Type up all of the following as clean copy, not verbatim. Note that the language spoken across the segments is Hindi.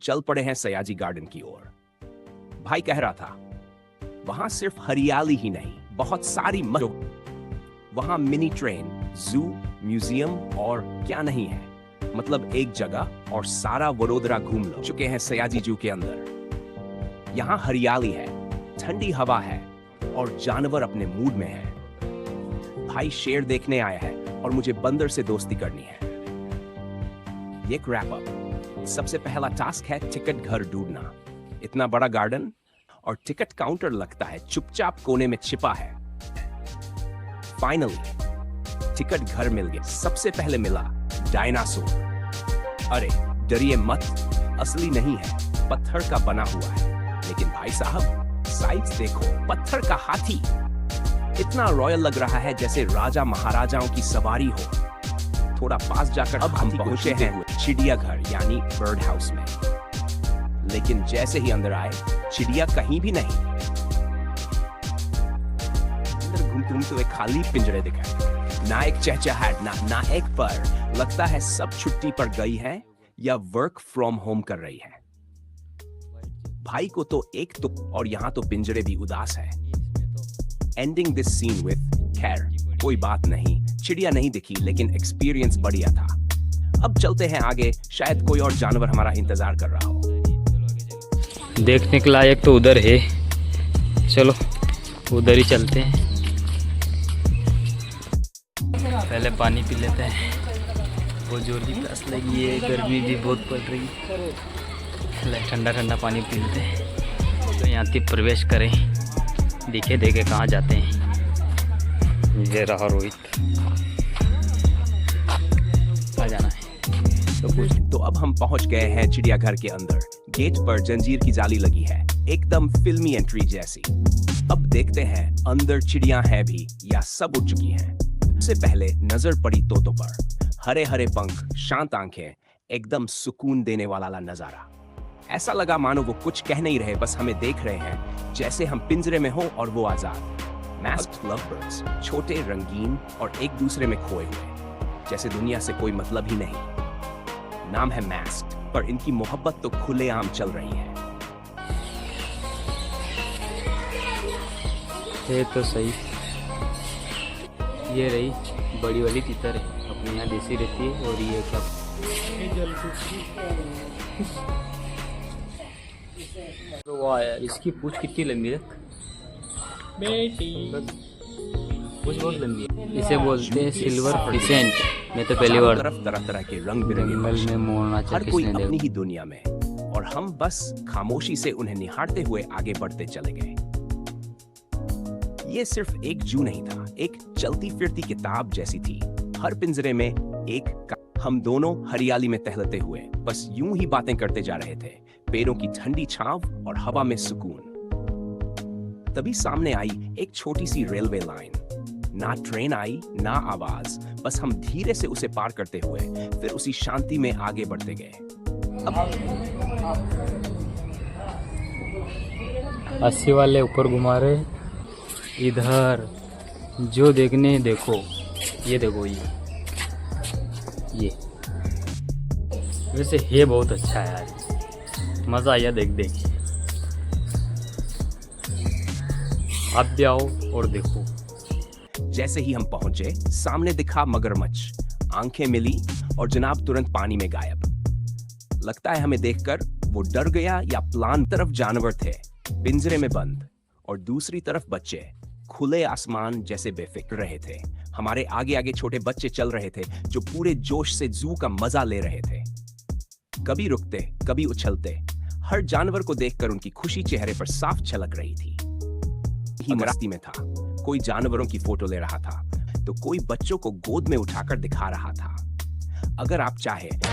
चल पड़े हैं सयाजी गार्डन की ओर। भाई कह रहा था वहां सिर्फ हरियाली ही नहीं, बहुत सारी वहां मिनी ट्रेन, जू, म्यूजियम और क्या नहीं है। मतलब एक जगह और सारा वडोदरा घूम लो। चुके हैं सयाजी जू के अंदर। यहाँ हरियाली है, ठंडी हवा है और जानवर अपने मूड में है। भाई शेर देखने आया है और मुझे बंदर से दोस्ती करनी है। ये रैप अप। सबसे पहला टास्क है टिकट घर ढूंढना। इतना बड़ा गार्डन और टिकट काउंटर लगता है चुपचाप कोने में छिपा है। फाइनली टिकट घर मिल गया। सबसे पहले मिला डायनासोर। अरे डरिए मत, असली नहीं है, पत्थर का बना हुआ है। लेकिन भाई साहब साइज देखो, पत्थर का हाथी। इतना रॉयल लग रहा है जैसे राजा महाराजाओं की सवारी हो। थोड़ा पास जाकर अब हम पहुंचे हैं चिड़ियाघर यानी बर्ड हाउस में। लेकिन जैसे ही अंदर आए चिड़िया कहीं भी नहीं। अंदर घूमते हुए खाली पिंजरे दिखाए, ना एक चहचहाट, ना एक पर। लगता है सब छुट्टी पर गई है या वर्क फ्रॉम होम कर रही है। भाई को तो एक तो और यहाँ तो पिंजरे भी उदास है। एंडिंग दिस सीन विथ खैर कोई बात नहीं, चिड़िया नहीं दिखी लेकिन एक्सपीरियंस बढ़िया था। अब चलते हैं आगे, शायद कोई और जानवर हमारा इंतजार कर रहा हो। देखने के लायक तो उधर है, चलो उधर ही चलते हैं। पहले पानी पी लेते हैं, बहुत जोर की प्यास लगी है, गर्मी भी बहुत पड़ रही है। ठंडा ठंडा पानी पी लेते हैं। तो यहाँ तक प्रवेश करें, देखे कहाँ जाते हैं। ये रहा रोहित, आ जाना है। तो अब हम पहुंच गए हैं चिड़ियाघर के अंदर। गेट पर जंजीर की जाली लगी है, एकदम फिल्मी एंट्री जैसी। अब देखते हैं अंदर चिड़िया है भी या सब उड़ चुकी हैं। सबसे पहले नजर पड़ी तोतों पर। हरे हरे पंख, शांत आंखें, एकदम सुकून देने वाला नजारा। ऐसा लगा मानो वो कुछ कह नहीं रहे, बस हमें देख रहे हैं, जैसे हम पिंजरे में हो और वो आजाद। मैस्क्ड लवबर्ड्स, छोटे, रंगीन और एक दूसरे में खोए हुए, जैसे दुनिया से कोई मतलब ही नहीं। नाम है मैस्क्ड, पर इनकी मोहब्बत तो खुलेआम चल रही है। ये तो सही, ये रही बड़ी वाली तीतर है, अपने यहाँ देसी रहती है। और ये क्या, तो वाह यार, इसकी पूंछ कितनी लंबी है बेटी, पूंछ बहुत लंबी है। इसे बोलते हैं सिल्वर फिसेंट। मैं तो पहली बार तरह तरह के रंग बिरंगे में मोड़ना हर कोई अपनी ही दुनिया में, और हम बस खामोशी से उन्हें निहारते हुए आगे बढ़ते चले गए। ये सिर्फ एक जू नहीं था, एक चलती फिरती किताब जैसी थी। हर पिंजरे में एक हम दोनों हरियाली में टहलते हुए बस यूं ही बातें करते जा रहे थे, पेड़ों की ठंडी छांव और हवा में सुकून। तभी सामने आई एक छोटी सी रेलवे लाइन। ना ट्रेन आई, ना आवाज, बस हम धीरे से उसे पार करते हुए फिर उसी शांति में आगे बढ़ते गए। अस्सी वाले ऊपर घुमा रहे, इधर जो देखने देखो, ये देखो, ये वैसे है बहुत अच्छा है यार, मजा आया देख। आप भी आओ और देखो। जैसे ही हम पहुंचे सामने दिखा मगरमच्छ। आंखें मिली और जनाब तुरंत पानी में गायब। लगता है हमें देखकर वो डर गया या प्लान। तरफ जानवर थे पिंजरे में बंद और दूसरी तरफ बच्चे खुले आसमान जैसे बेफिक्र रहे थे। हमारे आगे आगे छोटे बच्चे चल रहे थे जो पूरे जोश से जू का मजा ले रहे थे। कभी रुकते, कभी उछलते। हर जानवर को देखकर उनकी खुशी चेहरे पर साफ झलक रही थी। मस्ती में था, कोई जानवरों की फोटो ले रहा था तो कोई बच्चों को गोद में उठाकर दिखा रहा था। अगर आप चाहे तो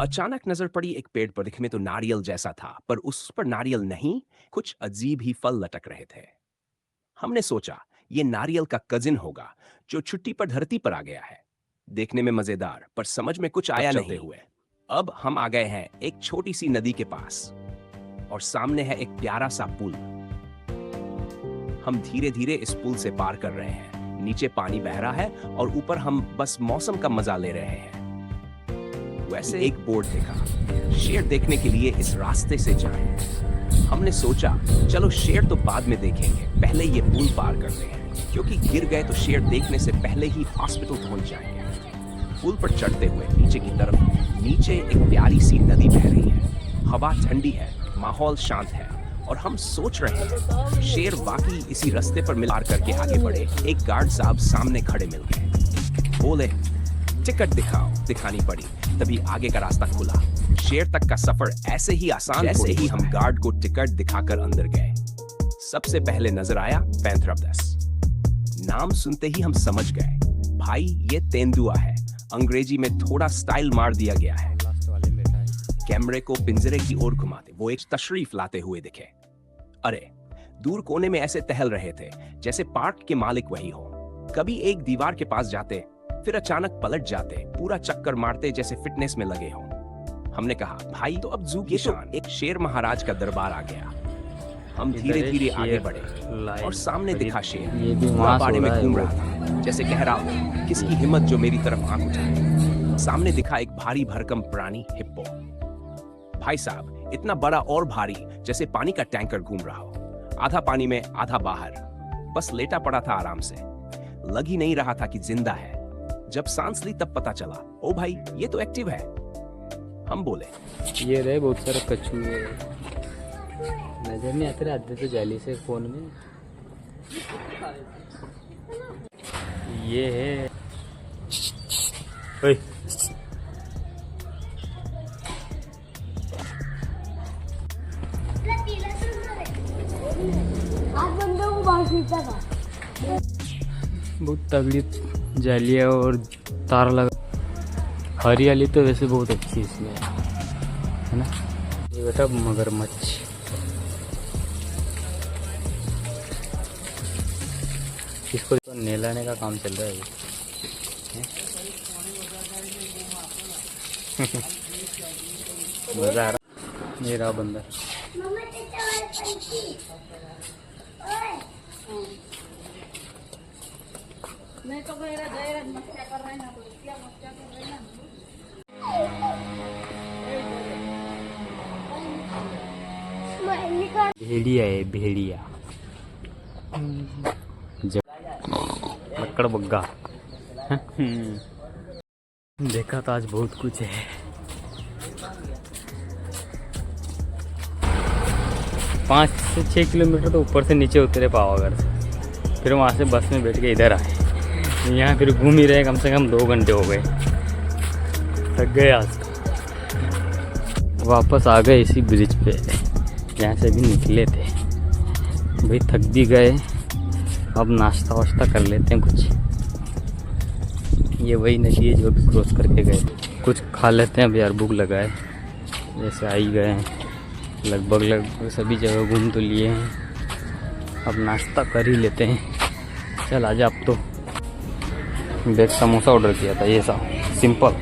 अचानक नजर पड़ी एक पेड़ पर। दिखने में तो नारियल जैसा था, पर उस पर नारियल नहीं, कुछ अजीब ही फल लटक रहे थे। हमने सोचा ये नारियल का कजिन होगा जो छुट्टी पर धरती पर आ गया है। देखने में मजेदार, पर समझ में कुछ आया नहीं हुए। अब हम आ गए हैं एक छोटी सी नदी के पास और सामने है एक प्यारा सा पुल। हम धीरे धीरे इस पुल से पार कर रहे हैं। नीचे पानी बह रहा है और ऊपर हम बस मौसम का मजा ले रहे हैं। वैसे एक बोर्ड देखा, शेर देखने के लिए इस रास्ते से जाएं। हमने सोचा चलो शेर तो बाद में देखेंगे, पहले ये पुल पार करते हैं, क्योंकि गिर गए तो शेर देखने से पहले ही हॉस्पिटल पहुंच जाएंगे। पुल पर चढ़ते हुए नीचे की तरफ, नीचे एक प्यारी सी नदी बह रही है, हवा ठंडी है, माहौल शांत है और हम सोच रहे हैं शेर वाकई इसी रास्ते पर मिलार करके आगे बढ़े। एक गार्ड साहब सामने खड़े मिल गए, बोले टिकट दिखाओ। दिखानी पड़ी, तभी आगे का रास्ता खुला। शेर तक का सफर ऐसे ही आसान जैसे ही हम गार्ड को टिकट दिखाकर अंदर गए। सबसे पहले नजर आया पैंथेरोप्स। नाम सुनते ही हम समझ गए, भाई ये तेंदुआ है। अंग्रेजी में थोड़ा स्टाइल मार दिया गया है। कैमरे को पिंजरे की ओर घुमाते वो एक तशरीफ लाते हुए दिखे। अरे दूर कोने में ऐसे टहल रहे थे जैसे पार्क के मालिक वही हो। कभी एक दीवार के पास जाते, फिर अचानक पलट जाते, पूरा चक्कर मारते जैसे फिटनेस में लगे हों। हमने कहा भाई तो अब जू की शान, एक शेर महाराज का दरबार आ गया। हम धीरे धीरे आगे बढ़े और सामने दिखा शेर, ये भी पूरा बाड़े में घूम रहा था, जैसे कह रहा हो किसकी हिम्मत जो मेरी तरफ आंख उठाए। सामने दिखा एक भारी भरकम प्राणी, हिप्पो। भाई साहब इतना बड़ा और भारी जैसे पानी का टैंकर घूम रहा हो, आधा पानी में आधा बाहर, बस लेटा पड़ा था आराम से। लग ही नहीं रहा था कि जिंदा है। जब सांस ली तब पता चला, ओ भाई ये तो एक्टिव है। हम बोले ये रहे बहुत सारे कछुए, नजर नहीं आते रहते तो जाली से फोन में। ये है ओए। बहुत तगड़ी जाली है और तार लगा। हरियाली तो वैसे बहुत अच्छी इसमें है ना। ये बेटा मगरमच्छ, इसको तो नहलाने का काम चल रहा है। मजा आ रहा। ये रहा बंदर। भेड़िया है, भेड़िया लक्कड़ बग्गा। देखा तो आज बहुत कुछ है। पाँच से 6 किलोमीटर तो ऊपर से नीचे उतरे पावागढ़ से, फिर वहाँ से बस में बैठ के इधर आए। यहाँ फिर घूम ही रहे, कम से कम 2 घंटे हो गए, थक गए आज। वापस आ गए इसी ब्रिज पे जहाँ से भी निकले थे। भाई थक भी गए, अब नाश्ता वाश्ता कर लेते हैं कुछ। ये वही नदी है जो भी क्रॉस करके गए, कुछ खा लेते हैं। अब यार भूख लगा है, जैसे आ ही गए हैं, लगभग सभी जगह घूम तो लिए हैं, अब नाश्ता कर ही लेते हैं। चल आजा। अब तो बेग समोसा ऑर्डर किया था, ये सा सिंपल।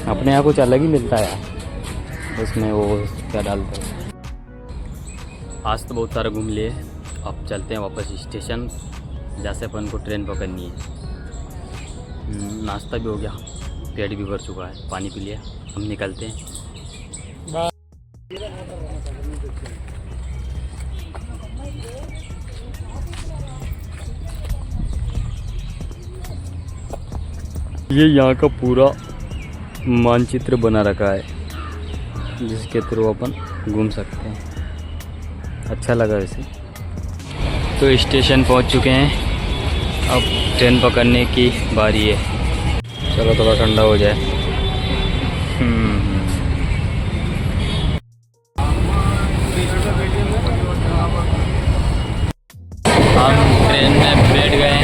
अपने यहाँ कुछ अलग ही मिलता है यार, उसमें वो क्या डालते हैं। आज तो बहुत सारा घूम लिए, अब चलते हैं वापस स्टेशन, जहाँ से अपन को ट्रेन पकड़नी है। नाश्ता भी हो गया, पेट भी भर चुका है, पानी पी लिया, हम निकलते हैं। ये यहाँ का पूरा मानचित्र बना रखा है, जिसके थ्रू अपन घूम सकते हैं। अच्छा लगा वैसे। तो स्टेशन पहुँच चुके हैं, अब ट्रेन पकड़ने की बारी है। चलो थोड़ा ठंडा हो जाए। हम ट्रेन में बैठ गए